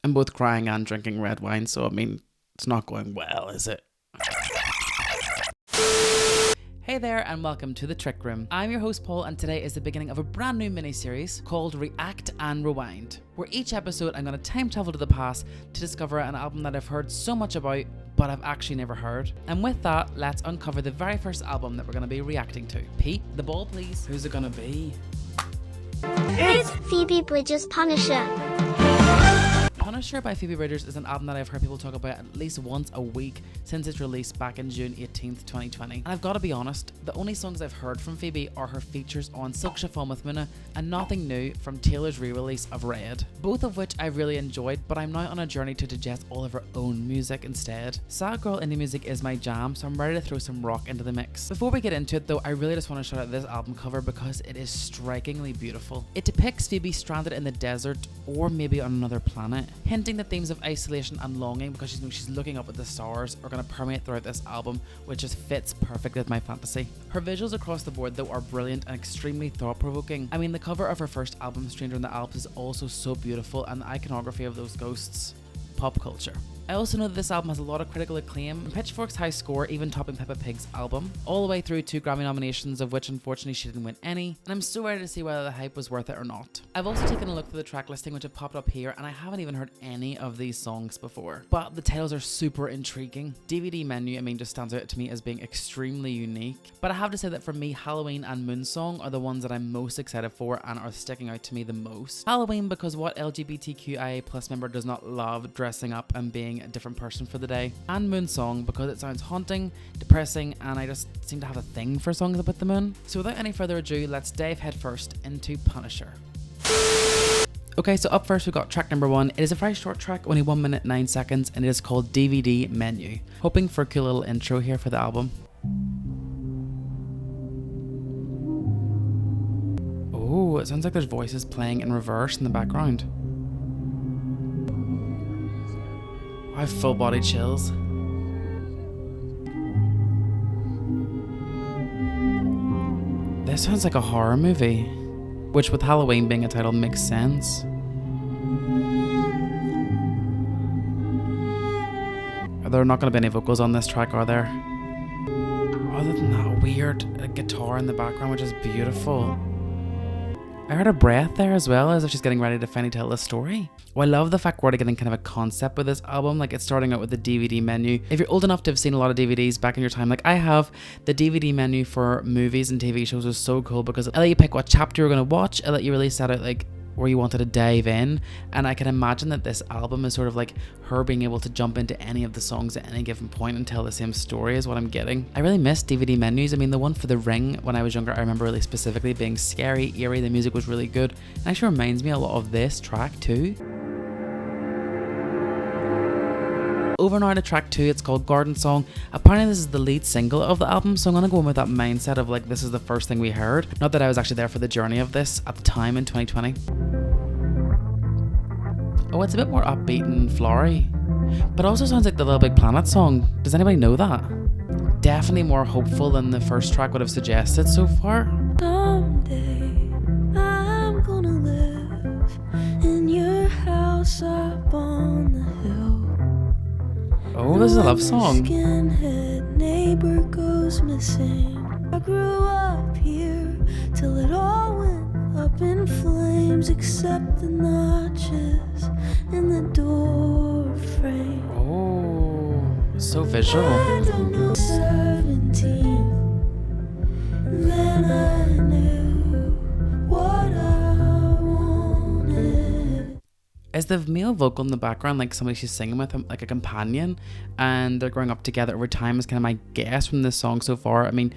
I'm both crying and drinking red wine, so I mean, it's not going well, is it? Hey there and welcome to The Trick Room. I'm your host Paul, and today is the beginning of a brand new mini-series called React and Rewind, where each episode I'm going to time travel to the past to discover an album that I've heard so much about but I've actually never heard. And with that, let's uncover the very first album that we're going to be reacting to. Pete, the ball please. Who's it going to be? It's Phoebe Bridgers' Punisher. Punisher by Phoebe Bridgers is an album that I've heard people talk about at least once a week since its release back in June 18th, 2020. And I've got to be honest, the only songs I've heard from Phoebe are her features on Silk Chiffon with Muna and nothing new from Taylor's re-release of Red, both of which I really enjoyed, but I'm now on a journey to digest all of her own music instead. Sad girl indie music is my jam, so I'm ready to throw some rock into the mix. Before we get into it though, I really just want to shout out this album cover because it is strikingly beautiful. It depicts Phoebe stranded in the desert or maybe on another planet, hinting that themes of isolation and longing because she's looking up at the stars are going to permeate throughout this album, which just fits perfect with my fantasy. Her visuals across the board though are brilliant and extremely thought-provoking. I mean, the cover of her first album, Stranger in the Alps, is also so beautiful, and the iconography of those ghosts. Pop culture. I also know that this album has a lot of critical acclaim, and Pitchfork's high score even topping Peppa Pig's album, all the way through 2 Grammy nominations, of which unfortunately she didn't win any, and I'm so ready to see whether the hype was worth it or not. I've also taken a look through the track listing which have popped up here, and I haven't even heard any of these songs before, but the titles are super intriguing. DVD Menu, I mean, just stands out to me as being extremely unique, but I have to say that for me, Halloween and Moonsong are the ones that I'm most excited for and are sticking out to me the most. Halloween because what LGBTQIA+ member does not love dressing up and being a different person for the day, and Moonsong because it sounds haunting, depressing, and I just seem to have a thing for songs about the moon. So without any further ado, let's dive headfirst into Punisher. Okay, so up first we've got track number 1. It is a very short track, only 1 minute 9 seconds, and it is called DVD Menu. Hoping for a cool little intro here for the album. Oh, it sounds like there's voices playing in reverse in the background. I have full body chills. This sounds like a horror movie, which with Halloween being a title makes sense. There are not going to be any vocals on this track, are there? Other than that weird guitar in the background, which is beautiful. I heard a breath there as well, as if she's getting ready to finally tell the story. Oh, I love the fact we're getting kind of a concept with this album. Like, it's starting out with the DVD menu. If you're old enough to have seen a lot of DVDs back in your time, like I have, the DVD menu for movies and TV shows was so cool because it'll let you pick what chapter you're going to watch. It'll let you really set out like where you wanted to dive in, and I can imagine that this album is sort of like her being able to jump into any of the songs at any given point and tell the same story is what I'm getting. I really miss DVD menus. I mean, the one for The Ring when I was younger, I remember really specifically being scary, eerie, the music was really good. It actually reminds me a lot of this track too. Over now to track 2, it's called Garden Song. Apparently this is the lead single of the album, so I'm gonna go in with that mindset of like this is the first thing we heard. Not that I was actually there for the journey of this at the time in 2020. Oh, it's a bit more upbeat and flowery, but also sounds like the Little Big Planet song. Does anybody know that? Definitely more hopeful than the first track would have suggested so far. Someday I'm gonna live in your house up on the hill. Oh, this is a love song. Skinhead neighbor goes missing. I grew up here till it all went up in flames, except the notches in the door frame. Oh, so visual. I don't know, 17. Then I knew what I wanted. Is the male vocal in the background like somebody she's singing with, like a companion, and they're growing up together over time is kind of my guess from this song so far. I mean,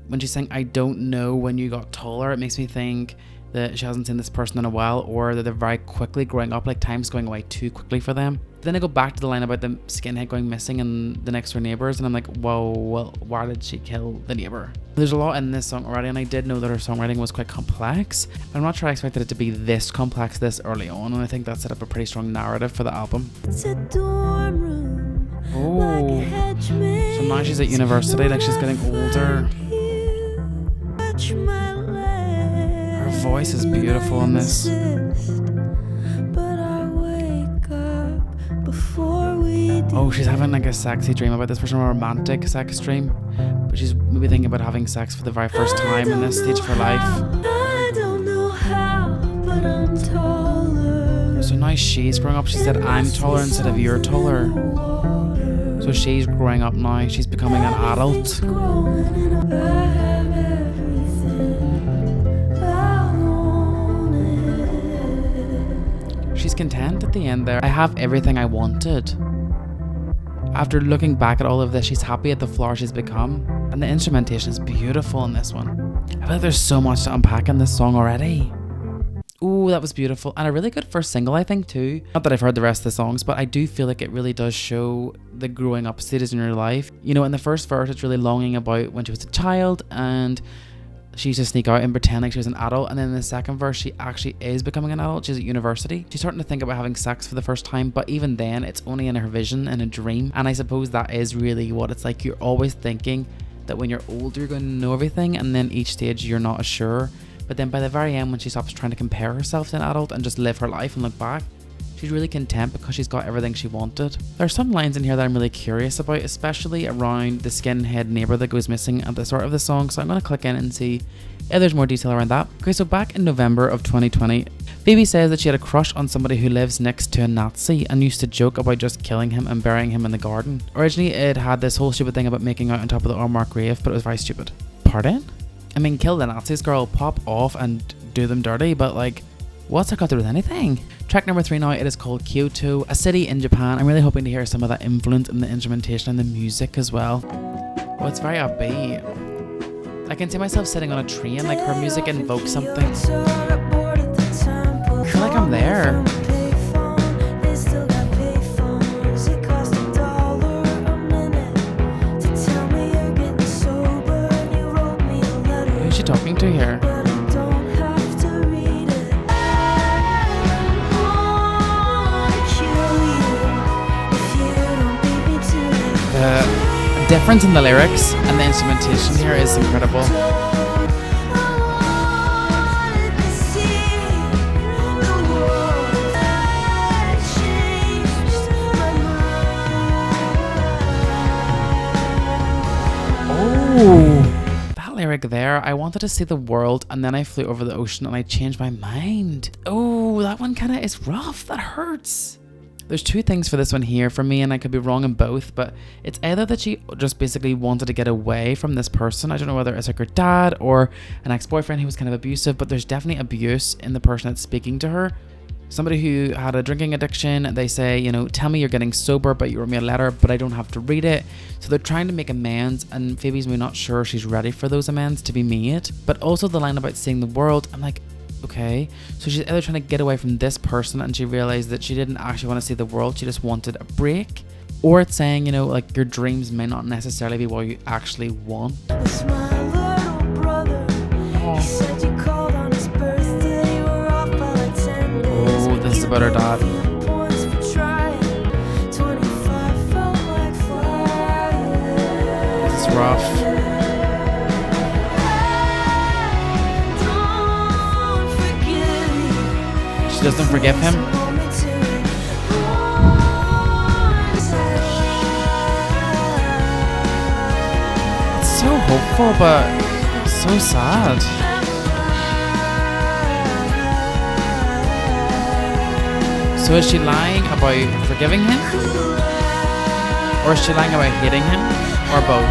when she's saying I don't know when you got taller, it makes me think that she hasn't seen this person in a while, or that they're very quickly growing up, like time's going away too quickly for them. Then I go back to the line about the skinhead going missing and the next door neighbors, and I'm like, whoa, well, why did she kill the neighbor? There's a lot in this song already, and I did know that her songwriting was quite complex. I'm not sure I expected it to be this complex this early on, and I think that set up a pretty strong narrative for the album. It's a dorm room, Oh, like a hedge maze. so now she's at university, like she's getting older. Touch my leg. Her voice is beautiful in this. But I wake up Oh, she's having like a sexy dream about this person, a romantic sex dream. But she's maybe thinking about having sex for the very first time in this stage of her life. I don't know how, but I'm taller. So now she's growing up. She said, I'm taller instead of you're taller. So she's growing up now. She's becoming an adult. She's content at the end there. I have everything I wanted. After looking back at all of this, she's happy at the flower she's become. And the instrumentation is beautiful in this one. I feel like there's so much to unpack in this song already. Ooh, that was beautiful. And a really good first single, I think, too. Not that I've heard the rest of the songs, but I do feel like it really does show the growing up stages in your life. You know, in the first verse, it's really longing about when she was a child and she used to sneak out and pretend like she was an adult. And then in the second verse, she actually is becoming an adult. She's at university. She's starting to think about having sex for the first time. But even then, it's only in her vision, in a dream. And I suppose that is really what it's like. You're always thinking that when you're older, you're going to know everything. And then each stage, you're not as sure. But then by the very end, when she stops trying to compare herself to an adult and just live her life and look back, she's really content because she's got everything she wanted. There are some lines in here that I'm really curious about, especially around the skinhead neighbour that goes missing at the start of the song. So I'm going to click in and see if there's more detail around that. Okay, so back in November of 2020, Phoebe says that she had a crush on somebody who lives next to a Nazi and used to joke about just killing him and burying him in the garden. Originally, it had this whole stupid thing about making out on top of the unmarked grave, but it was very stupid. Pardon? I mean, kill the Nazis, girl, pop off and do them dirty, but like, what's that got to do with anything? Track number 3 now, it is called KYOTO, a city in Japan. I'm really hoping to hear some of that influence in the instrumentation and the music as well. Oh, it's very upbeat. I can see myself sitting on a train, like her music invokes something. I feel like I'm there. Who's she talking to here? The difference in the lyrics and the instrumentation here is incredible. Oh, that lyric there, I wanted to see the world and then I flew over the ocean and I changed my mind. Oh, that one kind of is rough. That hurts. There's two things for this one here for me, and I could be wrong in both, but it's either that she just basically wanted to get away from this person. I don't know whether it's like her dad or an ex-boyfriend who was kind of abusive, but there's definitely abuse in the person that's speaking to her. Somebody who had a drinking addiction, they say, you know, tell me you're getting sober, but you wrote me a letter, but I don't have to read it. So they're trying to make amends, and Phoebe's maybe not sure she's ready for those amends to be made. But also the line about seeing the world, I'm like, okay, so she's either trying to get away from this person and she realized that she didn't actually want to see the world, she just wanted a break, or it's saying, you know, like your dreams may not necessarily be what you actually want. Oh, this is about her dad. This is rough. Doesn't forgive him. It's so hopeful, but so sad. So is she lying about forgiving him? Or is she lying about hating him? Or both?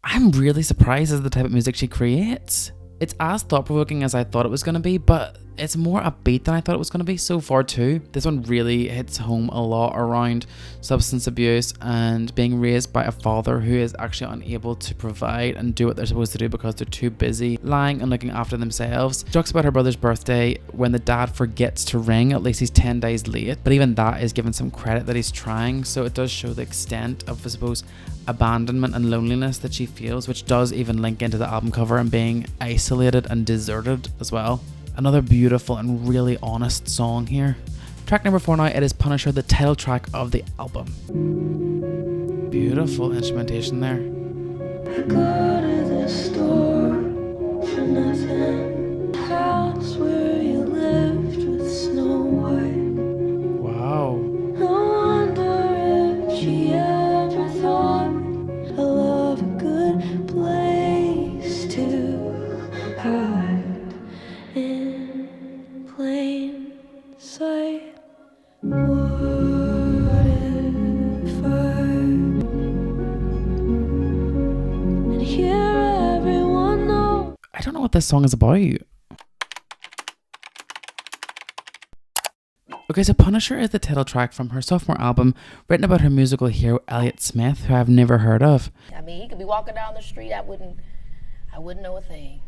I'm really surprised at the type of music she creates. It's as thought-provoking as I thought it was going to be, but it's more upbeat than I thought it was going to be so far too. This one really hits home a lot around substance abuse and being raised by a father who is actually unable to provide and do what they're supposed to do because they're too busy lying and looking after themselves. She talks about her brother's birthday when the dad forgets to ring, at least he's 10 days late, but even that is given some credit that he's trying, so it does show the extent of, I suppose, abandonment and loneliness that she feels, which does even link into the album cover and being isolated and deserted as well. Another beautiful and really honest song here. Track number 4 now, it is Punisher, the title track of the album. Beautiful instrumentation there. I go to the store for nothing. House where you lived with Snow White. Wow. No what this song is about. Okay, so Punisher is the title track from her sophomore album, written about her musical hero Elliott Smith, who I've never heard of. I mean, he could be walking down the street, I wouldn't know a thing.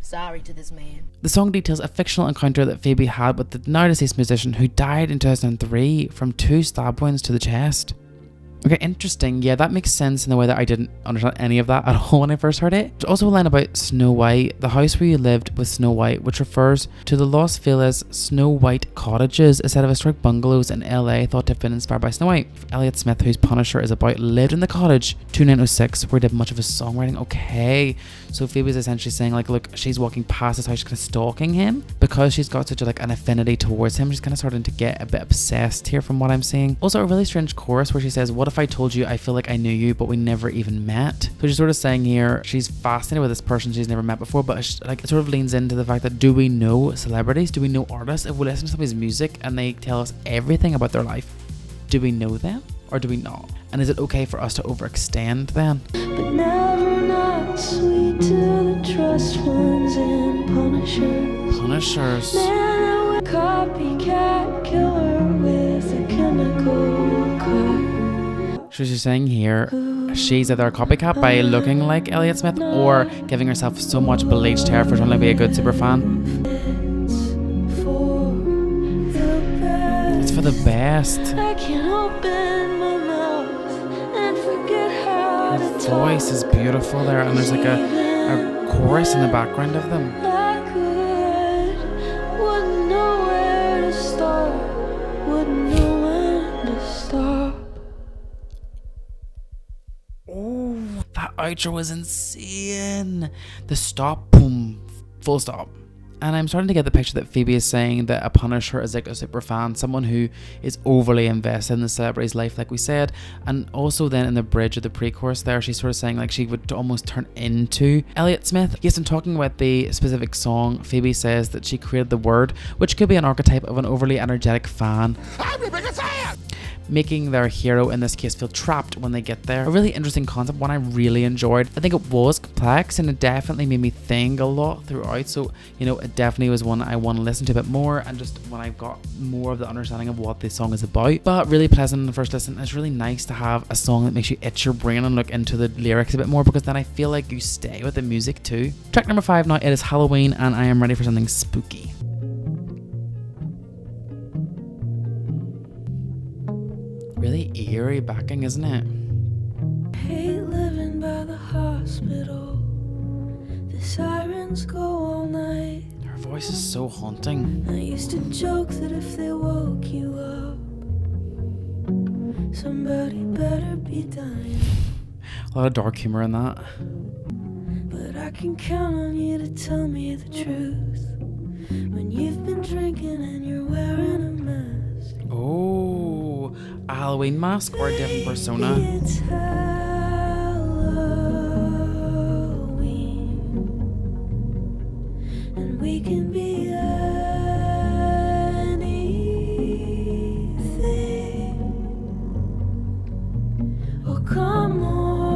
Sorry to this man. The song details a fictional encounter that Phoebe had with the now deceased musician who died in 2003 from 2 stab wounds to the chest. Okay, interesting. Yeah, that makes sense in the way that I didn't understand any of that at all when I first heard it. There's also a line about Snow White, the house where you lived with Snow White, which refers to the Los Feliz Snow White cottages, a set of historic bungalows in LA thought to have been inspired by Snow White. Elliott Smith, whose Punisher is about, lived in the cottage 2906, where he did much of his songwriting. Okay, so Phoebe's essentially saying, like, look, she's walking past his house, she's kind of stalking him because she's got such an affinity towards him. She's kind of starting to get a bit obsessed here from what I'm seeing. Also, a really strange chorus where she says, what if I told you I feel like I knew you but we never even met? So she's sort of saying here she's fascinated with this person she's never met before, but it sort of leans into the fact that, do we know celebrities? Do we know artists? If we listen to somebody's music and they tell us everything about their life, do we know them or do we not? And is it okay for us to overextend then? But never not sweet to the trust ones and Punishers. Man, a copycat killer with a chemical cut. So she's saying here she's either a copycat by looking like Elliott Smith or giving herself so much bleached hair for trying to be a good super fan. It's for the best. I can't open my mouth and forget how Her to voice is beautiful there, and there's like a chorus in the background of them. wouldn't know where to start, wouldn't know when to stop. Oh, that outro was insane. The stop, boom, full stop. And I'm starting to get the picture that Phoebe is saying that a Punisher is like a super fan, someone who is overly invested in the celebrity's life, like we said. And also then in the bridge of the pre-chorus there, she's sort of saying like she would almost turn into Elliott Smith. Yes, I'm talking about the specific song. Phoebe says that she created the word, which could be an archetype of an overly energetic fan, making their hero in this case feel trapped when they get there. A really interesting concept, one I really enjoyed. I think it was complex and it definitely made me think a lot throughout, so you know, it definitely was one I want to listen to a bit more, and just when I've got more of the understanding of what this song is about. But really pleasant in the first listen. It's really nice to have a song that makes you itch your brain and look into the lyrics a bit more, because then I feel like you stay with the music too. Track number 5 now, it is Halloween and I am ready for something spooky. Really eerie backing, isn't it? Hate living by the hospital. The sirens go all night. Her voice is so haunting. I used to joke that if they woke you up, somebody better be dying. A lot of dark humor in that. But I can count on you to tell me the truth when you've been drinking and you're wearing a mask. Oh, a Halloween mask or a different persona? It's Halloween, and we can be anything. Oh, come on,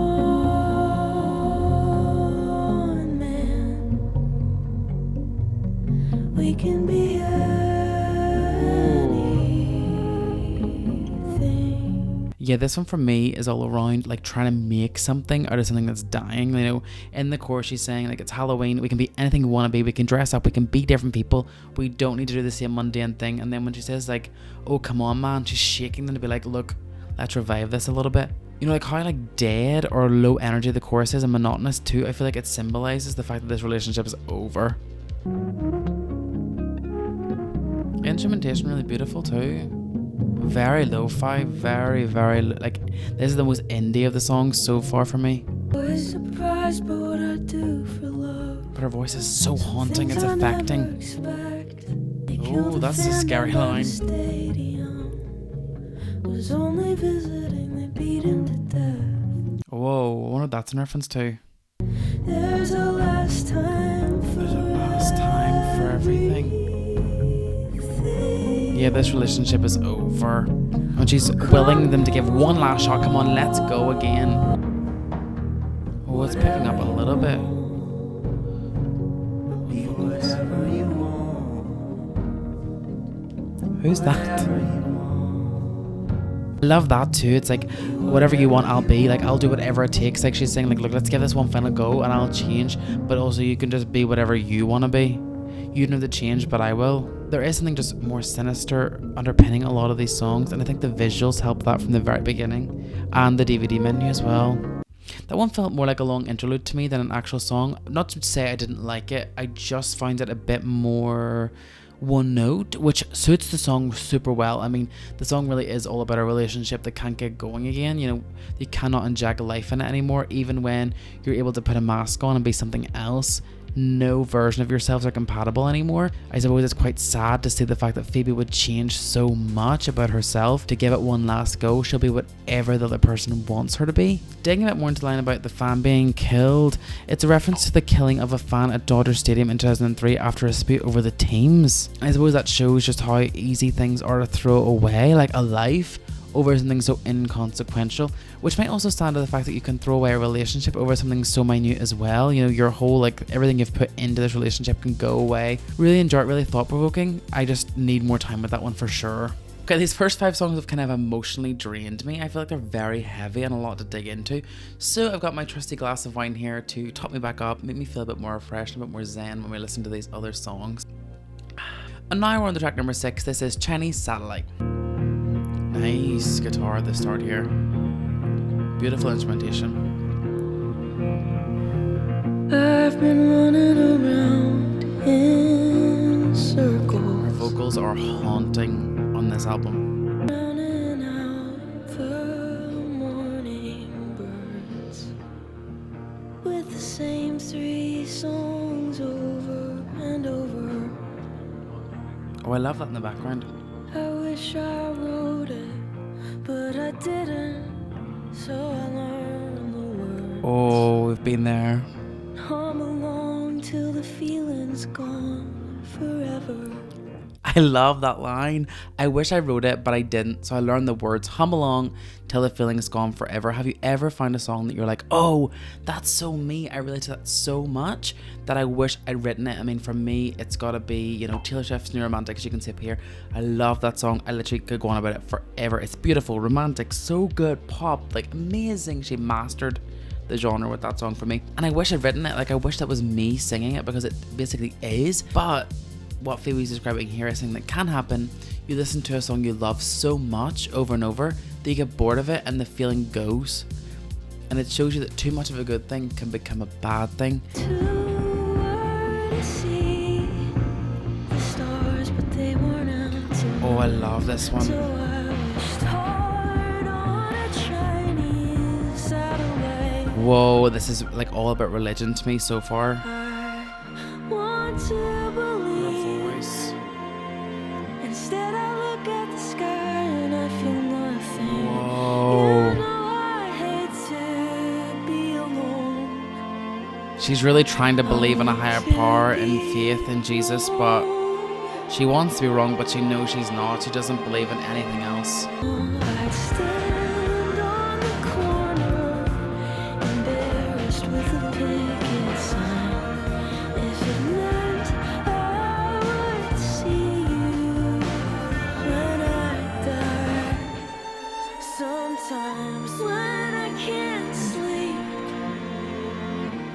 man. We can be Yeah, this one for me is all around like trying to make something out of something that's dying. You know, in the chorus she's saying like it's Halloween, we can be anything we want to be, we can dress up, we can be different people, we don't need to do the same mundane thing. And then when she says like, oh come on man, she's shaking them to be like, look, let's revive this a little bit. You know, like how like dead or low energy the chorus is and monotonous too. I feel like it symbolizes the fact that this relationship is over. Instrumentation really beautiful too. Very lo-fi, very like this is the most indie of the songs so far for me. Was surprised by what I do for love. But her voice is so haunting, it's affecting. Oh, that's a scary line. Was only visiting, they beat him to death. Whoa, I wonder if that's in reference to. There's a last time for everything. Yeah, this relationship is over. And she's willing them to give one last shot. Come on, let's go again. Oh, it's picking up a little bit. Who's that? I love that too. It's like, whatever you want, I'll be. Like, I'll do whatever it takes. Like, she's saying, like, look, let's give this one final go and I'll change. But also, you can just be whatever you want to be. You don't have to change, but I will. There is something just more sinister underpinning a lot of these songs, and I think the visuals help that from the very beginning, and the DVD menu as well. That one felt more like a long interlude to me than an actual song. Not to say I didn't like it, I just find it a bit more one note, which suits the song super well. I mean, the song really is all about a relationship that can't get going again. You know, you cannot inject life in it anymore, even when you're able to put a mask on and be something else. No version of yourselves are compatible anymore. I suppose it's quite sad to see the fact that Phoebe would change so much about herself to give it one last go. She'll be whatever the other person wants her to be. Digging a bit more into the line about the fan being killed, it's a reference to the killing of a fan at Dodger Stadium in 2003 after a dispute over the teams. I suppose that shows just how easy things are to throw away, like a life, over something so inconsequential, which might also stand to the fact that you can throw away a relationship over something so minute as well. You know, your whole, like, everything you've put into this relationship can go away. Really enjoy it, really thought-provoking. I just need more time with that one for sure. Okay, these first 5 songs have kind of emotionally drained me. I feel like they're very heavy and a lot to dig into. So I've got my trusty glass of wine here to top me back up, make me feel a bit more refreshed, a bit more zen when we listen to these other songs. And now we're on the track number 6. This is Chinese Satellite. Nice guitar at the start here. Beautiful instrumentation. I've been running around in circles. Her vocals are haunting on this album. Running out the morning birds with the same 3 songs over and over. Oh, I love that in the background. I wish I wrote it, but I didn't, so I learned the words. Oh, we've been there. Hum along till the feeling's gone forever. I love that line. I wish I wrote it, but I didn't, so I learned the words. Hum along till the feeling's gone forever. Have you ever found a song that you're like, oh, that's so me, I relate to that so much that I wish I'd written it? I mean, for me, it's gotta be, you know, Taylor Swift's New Romantic, as you can see up here. I love that song. I literally could go on about it forever. It's beautiful, romantic, so good, pop, like amazing. She mastered the genre with that song for me. And I wish I'd written it. Like, I wish that was me singing it, because it basically is. But what Phoebe's describing here is something that can happen. You listen to a song you love so much over and over that you get bored of it and the feeling goes. And it shows you that too much of a good thing can become a bad thing. Oh, I love this one. Whoa, this is like all about religion to me so far. Instead I look at the sky and I feel nothing. Whoa. You know I hate to be alone. She's really trying to believe in a higher power and faith in Jesus, but she wants to be wrong, but she knows she's not. She doesn't believe in anything else. I'd stand on the corner, embarrassed with a picket sign. If it meant I would see you when I die. Sometimes when I can't sleep,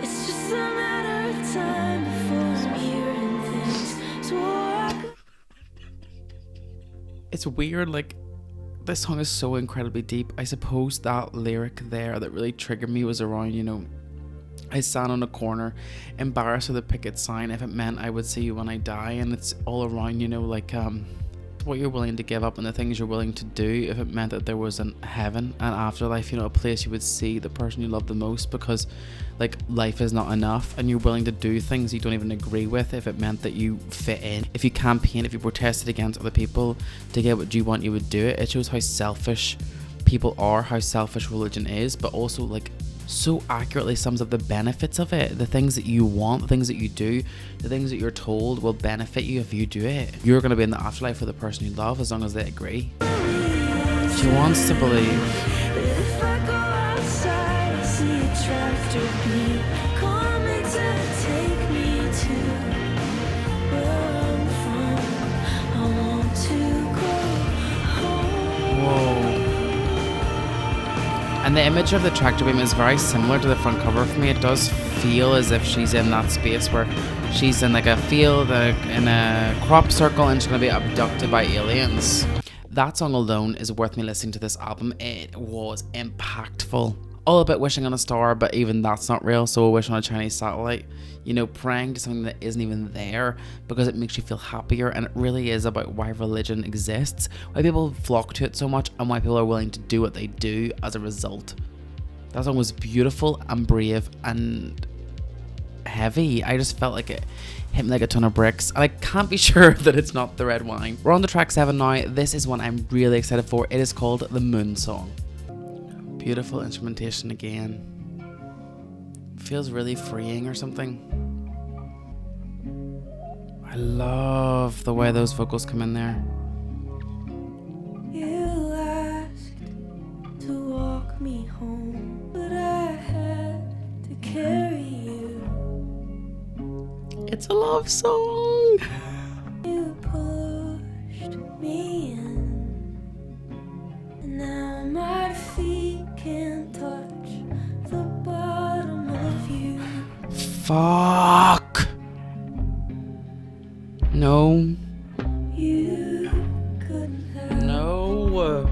it's just a matter of time before I'm hearing things. So I could. It's weird, like, this song is so incredibly deep. I suppose that lyric there that really triggered me was around, you know, I stand on a corner, embarrassed with a picket sign. If it meant I would see you when I die. And it's all around, you know, like, what you're willing to give up and the things you're willing to do if it meant that there was a heaven and afterlife, you know, a place you would see the person you love the most, because like life is not enough and you're willing to do things you don't even agree with if it meant that you fit in. If you campaigned, if you protested against other people to get what you want, you would do it. It shows how selfish people are, how selfish religion is, but also like so accurately sums up the benefits of it. The things that you want, the things that you do, the things that you're told will benefit you if you do it. You're going to be in the afterlife with the person you love as long as they agree. She wants to believe. If I go outside, I see a tractor beam coming to take me to where I'm from. I want to go And the image of the tractor beam is very similar to the front cover for me. It does feel as if she's in that space where she's in like a field, in a crop circle, and she's going to be abducted by aliens. That song alone is worth me listening to this album. It was impactful. All about wishing on a star, but even that's not real, so a wish on a Chinese satellite. You know, praying to something that isn't even there because it makes you feel happier, and it really is about why religion exists, why people flock to it so much, and why people are willing to do what they do as a result. That song was beautiful and brave and heavy. I just felt like it hit me like a ton of bricks, and I can't be sure that it's not the red wine. We're on to track 7 now. This is one I'm really excited for. It is called The Moon Song. Beautiful instrumentation again. Feels really freeing or something. I love the way those vocals come in there. You asked to walk me home, but I had to carry you. It's a love song. You pushed me in, and now my feet can't touch the bottom of you. Fuck. No. You couldn't have No.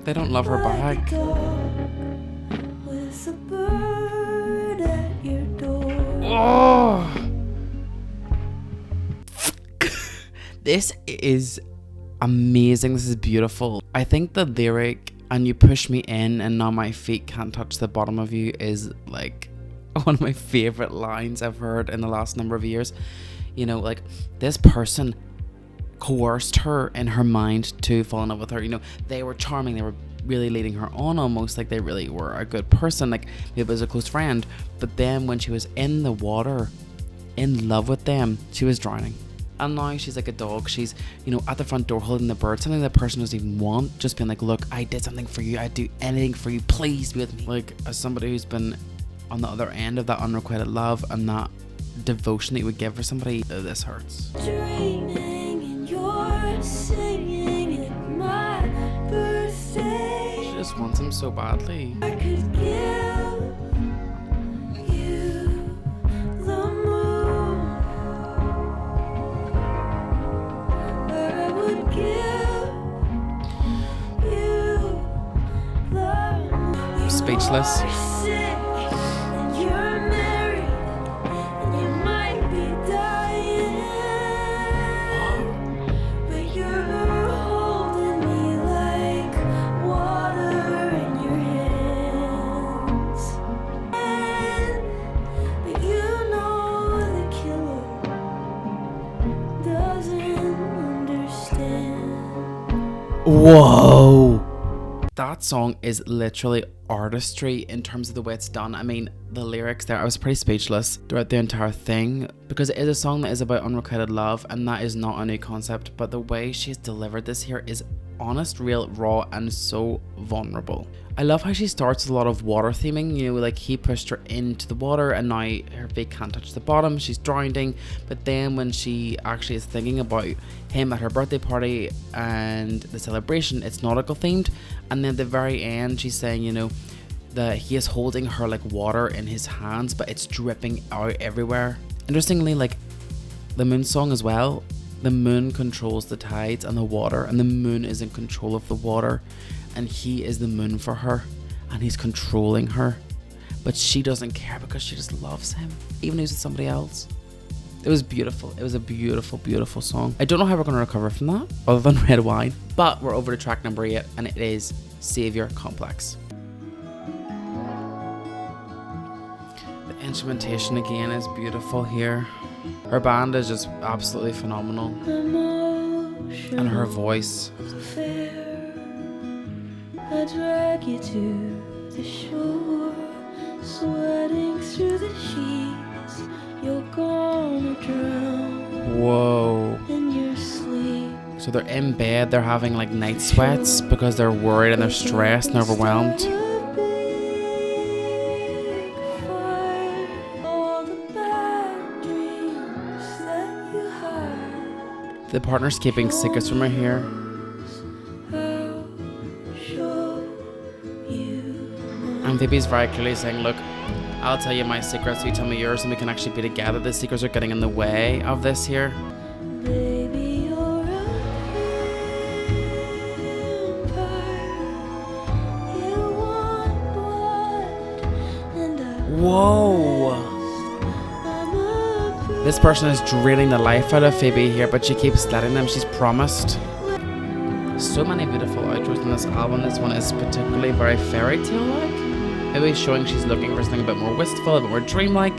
They don't love her like back. a dog with a bird at your door. Oh. This is amazing. This is beautiful. I think the lyric, "and you push me in and now my feet can't touch the bottom of you," is like one of my favorite lines I've heard in the last number of years. You know, like, this person coerced her in her mind to fall in love with her. You know, they were charming, they were really leading her on, almost like they really were a good person, like maybe it was a close friend. But then when she was in the water, in love with them, she was drowning. And now she's like a dog. She's, you know, at the front door holding the bird, something that person doesn't even want, just being like, "Look, I did something for you, I'd do anything for you, please be with me." Like, as somebody who's been on the other end of that unrequited love and that devotion that you would give for somebody, this hurts. Dreaming and you're singing at my birthday. She just wants him so badly. I could give you the moon, or I would give you the moon. I'm speechless. You're sick and you're married and you might be dying, but you're holding me like water in your hands. But you know the killer doesn't understand. Whoa. That song is literally artistry in terms of the way it's done. I mean, the lyrics there, I was pretty speechless throughout the entire thing, because it is a song that is about unrequited love, and that is not a new concept, but the way she's delivered this here is honest, real, raw, and so vulnerable. I love how she starts with a lot of water theming, you know, like he pushed her into the water and now her feet can't touch the bottom, she's drowning. But then when she actually is thinking about him at her birthday party and the celebration, it's nautical themed. And then at the very end, she's saying, you know, that he is holding her like water in his hands, but it's dripping out everywhere. Interestingly, like the moon song as well, the moon controls the tides and the water, and the moon is in control of the water, and he is the moon for her, and he's controlling her, but she doesn't care because she just loves him, even if he's with somebody else. It was beautiful. It was a beautiful, beautiful song. I don't know how we're going to recover from that, other than red wine, but we're over to track number 8, and it is Savior Complex. The instrumentation again is beautiful here. Her band is just absolutely phenomenal, and her voice. I drag you to the shore, sweating through the sheets. You're gonna drown Whoa. in your sleep. So they're in bed, they're having like night sweats because they're worried and they're stressed and overwhelmed. The partner's keeping secrets from her here. And Phoebe's very clearly saying, look, I'll tell you my secrets, you tell me yours, and we can actually be together. The secrets are getting in the way of this here. Baby, you're a vampire. You want blood, and Whoa! I'm a This person is draining the life out of Phoebe here, but she keeps letting them. She's promised. So many beautiful outros in this album. This one is particularly very fairy tale-like. Maybe showing she's looking for something a bit more wistful, a bit more dreamlike.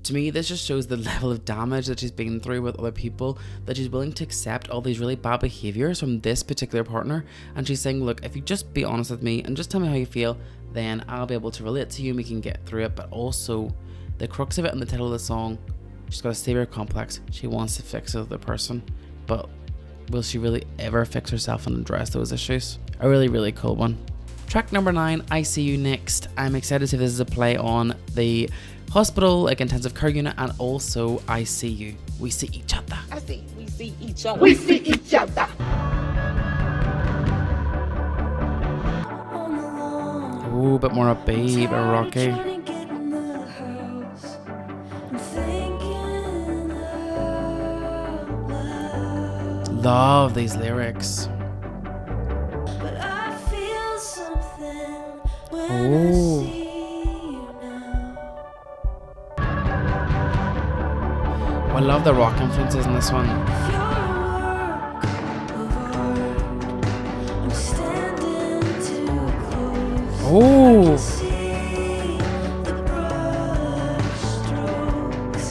To me, this just shows the level of damage that she's been through with other people, that she's willing to accept all these really bad behaviors from this particular partner. And she's saying, look, if you just be honest with me and just tell me how you feel, then I'll be able to relate to you and we can get through it. But also, the crux of it in the title of the song, she's got a savior complex. She wants to fix the other person, but will she really ever fix herself and address those issues? A really, really cool one. Track number 9, I See You Next. I'm excited to see if this is a play on the hospital, like intensive care unit, and also I See You. We see each other. I see, we see each other. We see each other. on the lawn. Ooh, a bit more upbeat, a bit rocky. Trying to get in the house. I'm thinking out loud. Love these lyrics. But I feel something when Ooh. I see you now. I love the rock influences in this one. If you're a work of art, I'm standing too close. Oh, See the brush strokes.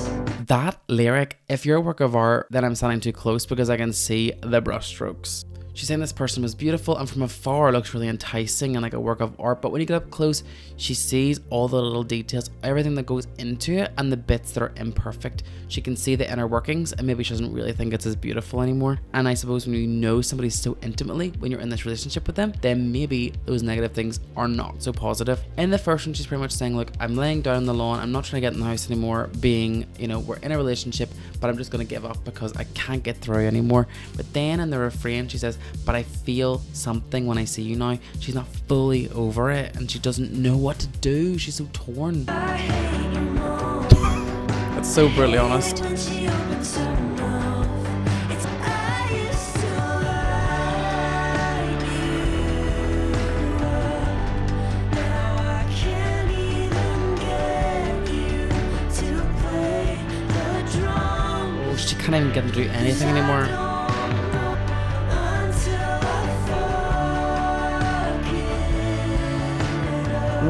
that lyric, if you're a work of art, then I'm standing too close because I can see the brushstrokes. She's saying this person was beautiful and from afar looks really enticing and like a work of art, but when you get up close, she sees all the little details, everything that goes into it and the bits that are imperfect. She can see the inner workings and maybe she doesn't really think it's as beautiful anymore. And I suppose when you know somebody so intimately, when you're in this relationship with them, then maybe those negative things are not so positive. In the first one, she's pretty much saying, look, I'm laying down on the lawn, I'm not trying to get in the house anymore, being, you know, we're in a relationship, but I'm just going to give up because I can't get through anymore. But then in the refrain, she says, but I feel something when I see you now. She's not fully over it and she doesn't know what to do. She's so torn. I hate your mom. That's so brutally honest. When she opens her mouth, it's I used to like you. Now I can't even get you to play the drums. Oh, she can't even get to do anything anymore.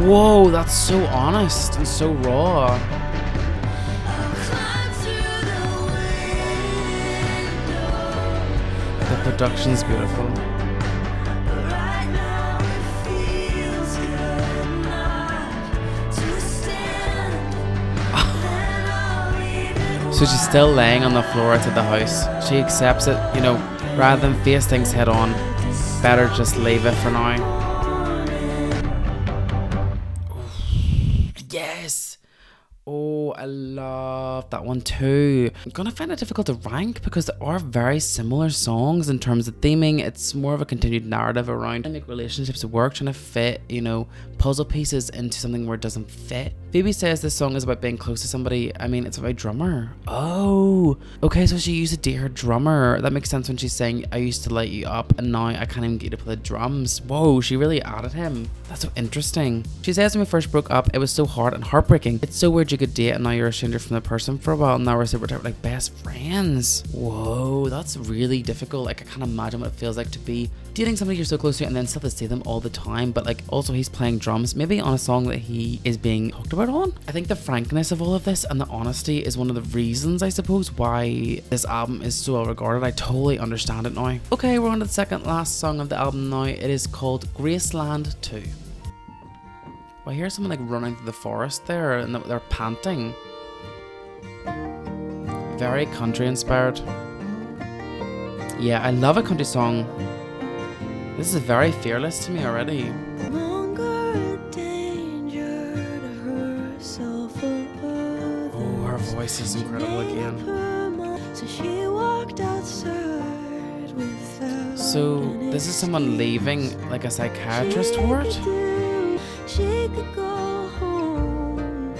Whoa, that's so honest and so raw. The production's beautiful. So she's still laying on the floor outside the house. She accepts it, you know, rather than face things head on. Better just leave it for now. Yes! Oh, I love that one too. I'm gonna find it difficult to rank because there are very similar songs in terms of theming. It's more of a continued narrative around trying to make relationships work, trying to fit, you know, puzzle pieces into something where it doesn't fit. Phoebe says this song is about being close to somebody. I mean, it's about a drummer. Oh, okay, so she used to date her drummer. That makes sense when she's saying, I used to light you up and now I can't even get you to play the drums. Whoa, she really added him. That's so interesting. She says when we first broke up, it was so hard and heartbreaking. It's so weird you could date and now you're a stranger from the person for a while and now we're super tight, like best friends. Whoa, that's really difficult. Like I can't imagine what it feels like to be dating somebody you're so close to and then still to see them all the time, but like also he's playing drums, maybe on a song that he is being talked about on. I think the frankness of all of this and the honesty is one of the reasons, I suppose, why this album is so well regarded. I totally understand it now. Okay, we're on to the second last song of the album now. It is called Graceland 2. I hear someone like running through the forest there and they're panting. Very country inspired. Yeah, I love a country song. This is very fearless to me already. Oh, her voice is incredible again. So this is someone leaving like a psychiatrist ward? she could go home,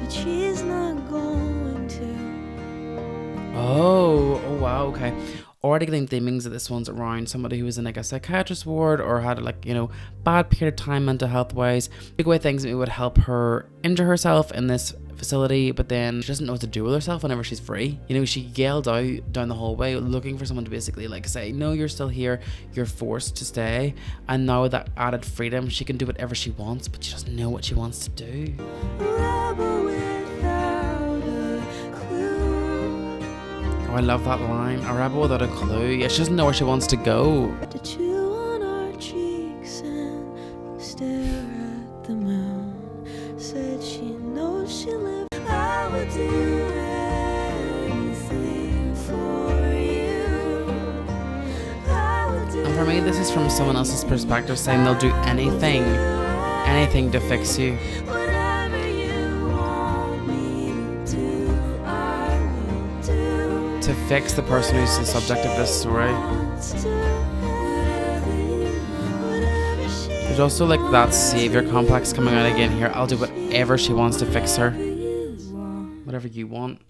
but she's not going to. Oh wow, okay. Already getting themings that this one's around somebody who was in like a psychiatrist ward or had like, you know, bad period of time mental health wise. Big way things that would help her injure herself in this facility, but then she doesn't know what to do with herself whenever she's free. You know, she yelled out down the hallway looking for someone to basically like say, no, you're still here, you're forced to stay. And now with that added freedom, she can do whatever she wants, but she doesn't know what she wants to do. Rebel without a clue. Oh, I love that line. A rebel without a clue. Yeah, she doesn't know where she wants to go. To chew on our cheeks and stare at the moon. Said she knows she lived. I would do anything for you. I would do And for me, this is from someone else's perspective saying they'll do anything to fix you. whatever you want me to do. I will do. To fix the person who's the subject of this story. There's also like that savior complex coming out again here. I'll do whatever she wants to fix her. Whatever you want.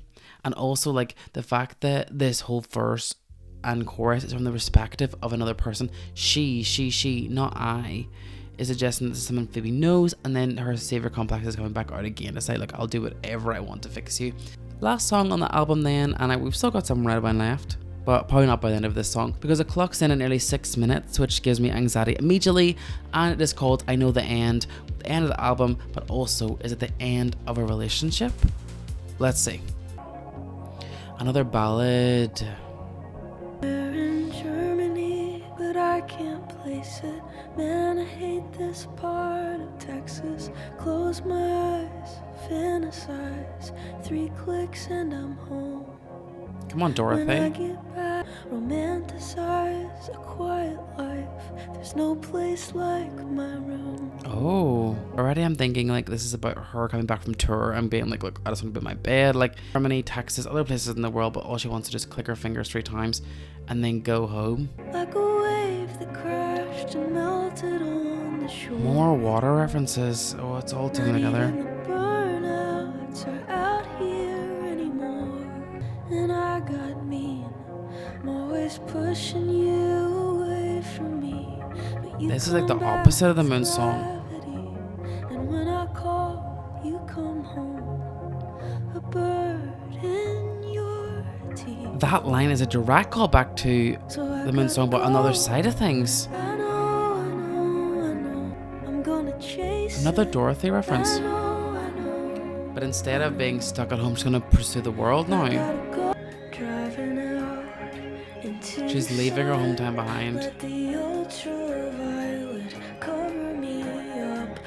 And also like the fact that this whole verse and chorus is from the perspective of another person. She, not I, is suggesting that this is someone Phoebe knows, and then her savior complex is coming back out again to say like, I'll do whatever I want to fix you. Last song on the album then, and we've still got some red wine left, but probably not by the end of this song, because it clocks in at nearly 6 minutes, which gives me anxiety immediately, and it is called I Know the end of the album, but also is it the end of a relationship? Let's see. Another ballad. We're in Germany, but I can't place it. Man, I hate this part of Texas. Close my eyes, fantasize. 3 clicks and I'm home. Come on, When I Dorothy. get back, romanticize a quiet life. There's no place like my room. Oh, already I'm thinking like this is about her coming back from tour and being like, look, I just want to be in my bed. Like Germany, Texas, other places in the world, but all she wants to just click her fingers 3 times and then go home. Like a wave that crashed and melted on the shore. More water references. Oh, it's all taken together. Even the burnouts are out here anymore. And I got mean. I'm always pushing you away from me. But you This is like the come back opposite of the with Moon song. gravity. And when I call, you come home. A bird in your teeth. That line is a direct callback to So I the Moon gotta song, but on the other go. side of things. I know. I'm gonna chase Another it. Dorothy reference. I know. But instead of being stuck at home, she's gonna pursue the world now. Gotta go. Driving out into She's leaving her hometown behind. Let the ultraviolet cover me up.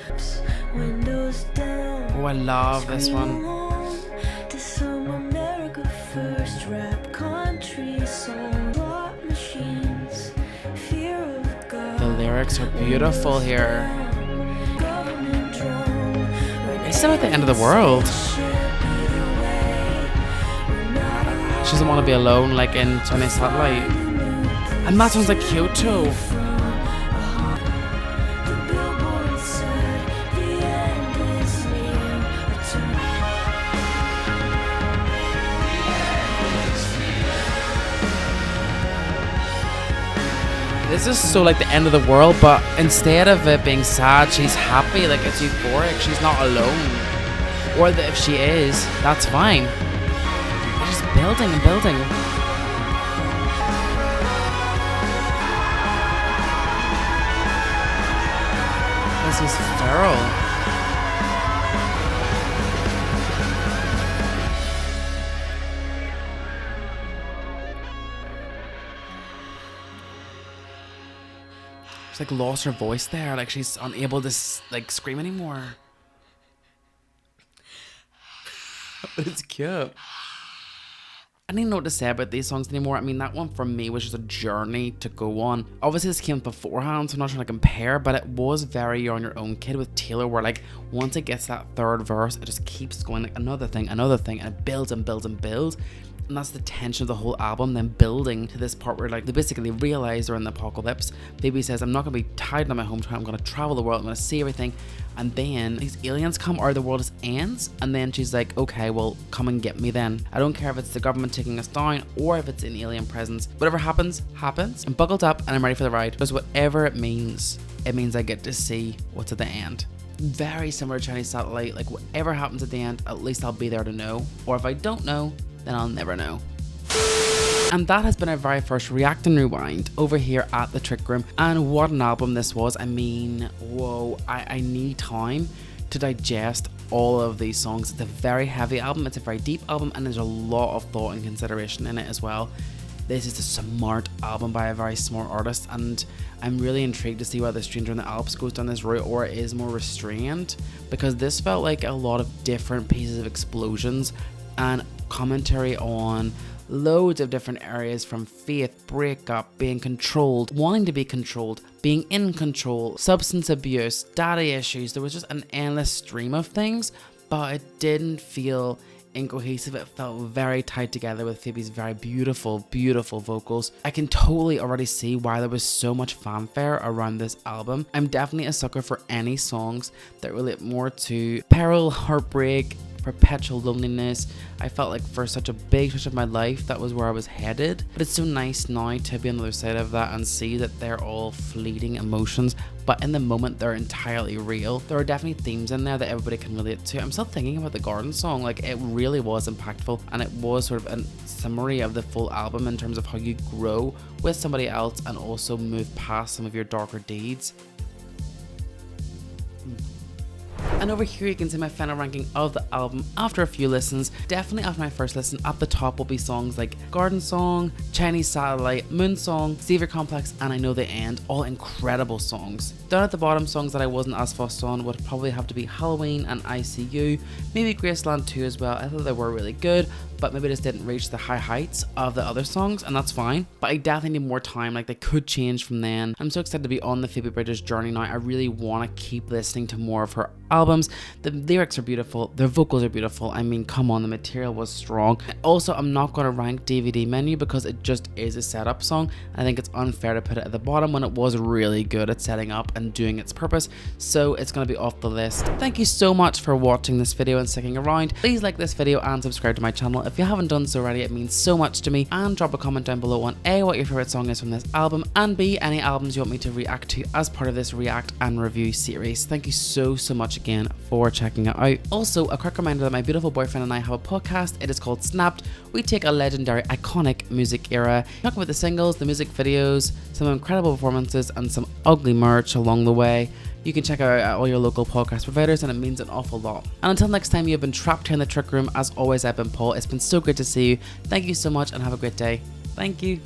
Windows down. Oh, I love this Scream one. along to some America First rap country song. Slot machines. Fear of God. The lyrics are beautiful here. Government drone. It's about the end of the world. She doesn't want to be alone like in Chinese Satellite. And that sounds like KYOTO. This is so like the end of the world, but instead of it being sad, she's happy, like it's euphoric. She's not alone. Or that if she is, that's fine. They're just building and building. This is feral. She's like lost her voice there, like she's unable to like scream anymore. It's cute. I didn't know what to say about these songs anymore. I mean, that one for me was just a journey to go on. Obviously, this came beforehand, so I'm not trying to compare, but it was very You're on Your Own Kid with Taylor, where like once it gets that third verse, it just keeps going like another thing, and it builds and builds and builds. And that's the tension of the whole album, then building to this part where like they basically realize they're in the apocalypse. Phoebe says, I'm not going to be tied in my hometown, I'm going to travel the world, I'm going to see everything. And then these aliens come, or the world just ends. And then she's like, okay, well, come and get me then. I don't care if it's the government taking us down or if it's an alien presence. Whatever happens, happens. I'm buckled up and I'm ready for the ride. Because whatever it means I get to see what's at the end. Very similar to Chinese Satellite. Like whatever happens at the end, at least I'll be there to know. Or if I don't know, then I'll never know. And that has been our very first React and Rewind over here at the Trick Room. And what an album this was. I mean, whoa, I need time to digest all of these songs. It's a very heavy album, it's a very deep album, and there's a lot of thought and consideration in it as well. This is a smart album by a very smart artist, and I'm really intrigued to see whether Stranger in the Alps goes down this route or it is more restrained, because this felt like a lot of different pieces of explosions and commentary on loads of different areas, from faith, breakup, being controlled, wanting to be controlled, being in control, substance abuse, daddy issues. There was just an endless stream of things, but it didn't feel incohesive. It felt very tied together with Phoebe's very beautiful, beautiful vocals. I can totally already see why there was so much fanfare around this album. I'm definitely a sucker for any songs that relate more to peril, heartbreak, perpetual loneliness. I felt like for such a big stretch of my life that was where I was headed, but it's so nice now to be on the other side of that and see that they're all fleeting emotions, but in the moment they're entirely real. There are definitely themes in there that everybody can relate to. I'm still thinking about the Garden song. Like, it really was impactful, and it was sort of a summary of the full album in terms of how you grow with somebody else and also move past some of your darker deeds. And over here you can see my final ranking of the album after a few listens. Definitely after my first listen, at the top will be songs like Garden Song, Chinese Satellite, Moon Song, Savior Complex, and I Know the End. All incredible songs. Down at the bottom, songs that I wasn't as fussed on would probably have to be Halloween and ICU, maybe Graceland 2 as well. I thought they were really good, but maybe just didn't reach the high heights of the other songs, and that's fine. But I definitely need more time. Like, they could change from then. I'm so excited to be on the Phoebe Bridgers journey now. I really want to keep listening to more of her albums. The lyrics are beautiful, their vocals are beautiful. I mean, come on, the material was strong. Also, I'm not going to rank DVD Menu because it just is a setup song. I think it's unfair to put it at the bottom when it was really good at setting up and doing its purpose, so it's going to be off the list. Thank you so much for watching this video and sticking around. Please like this video and subscribe to my channel if you haven't done so already. It means so much to me. And drop a comment down below on A, what your favorite song is from this album, and B, any albums you want me to react to as part of this react and review series. Thank you so much again for checking it out. Also, a quick reminder that my beautiful boyfriend and I have a podcast. It is called Snapped. We take a legendary, iconic music era, talk about the singles, the music videos, some incredible performances, and some ugly merch along the way. You can check out all your local podcast providers, and it means an awful lot. And until next time, you've been trapped here in the Trick Room. As always, I've been Paul. It's been so great to see you. Thank you so much and have a great day. Thank you.